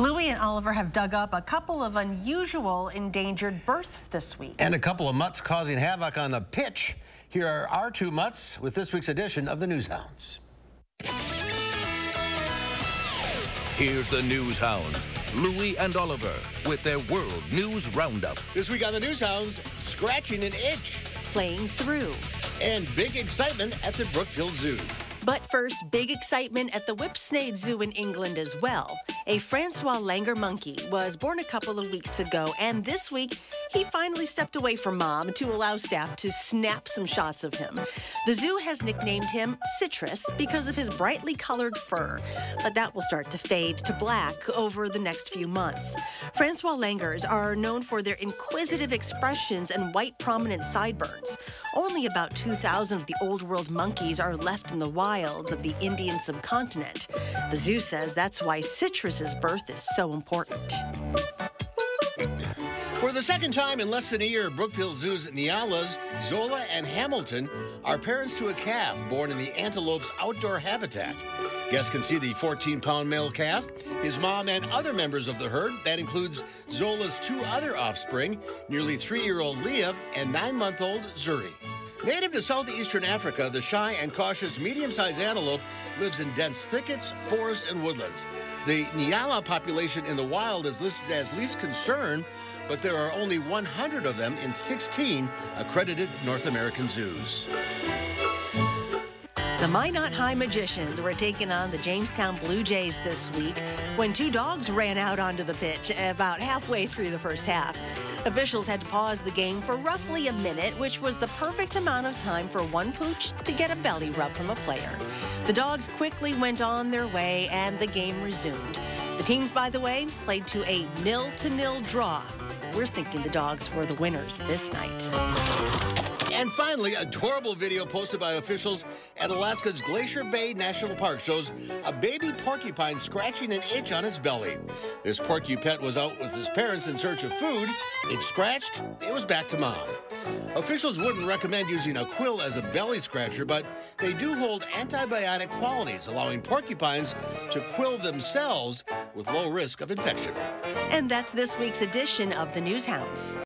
Lui and Oliver have dug up a couple of unusual endangered births this week. And a couple of mutts causing havoc on the pitch. Here are our two mutts with this week's edition of the Newshounds. Here's the Newshounds, Lui and Oliver, with their World News Roundup. This week on the Newshounds, scratching an itch. Playing through. And big excitement at the Brookfield Zoo. But first, big excitement at the Whipsnade Zoo in England as well. A Francois Langer monkey was born a couple of weeks ago, and this week, he finally stepped away from mom to allow staff to snap some shots of him. The zoo has nicknamed him Citrus because of his brightly colored fur, but that will start to fade to black over the next few months. Francois Langers are known for their inquisitive expressions and white prominent sideburns. Only about 2,000 of the old world monkeys are left in the wilds of the Indian subcontinent. The zoo says that's why Citrus's birth is so important. For the second time in less than a year, Brookfield Zoo's Nyalas, Zola, and Hamilton are parents to a calf born in the antelope's outdoor habitat. Guests can see the 14-pound male calf, his mom, and other members of the herd. That includes Zola's two other offspring, nearly 3-year-old Leah and 9-month-old Zuri. Native to southeastern Africa, the shy and cautious medium-sized antelope lives in dense thickets, forests, and woodlands. The Nyala population in the wild is listed as least concern, but there are only 100 of them in 16 accredited North American zoos. The Minot High Magicians were taking on the Jamestown Blue Jays this week when two dogs ran out onto the pitch about halfway through the first half. Officials had to pause the game for roughly a minute, which was the perfect amount of time for one pooch to get a belly rub from a player. The dogs quickly went on their way and the game resumed. The teams, by the way, played to a 0-0 draw. We're thinking the dogs were the winners this night. And finally, adorable video posted by officials at Alaska's Glacier Bay National Park shows a baby porcupine scratching an itch on its belly. This porcupet was out with his parents in search of food. It scratched, it was back to mom. Officials wouldn't recommend using a quill as a belly scratcher, but they do hold antibiotic qualities, allowing porcupines to quill themselves with low risk of infection. And that's this week's edition of the Newshounds.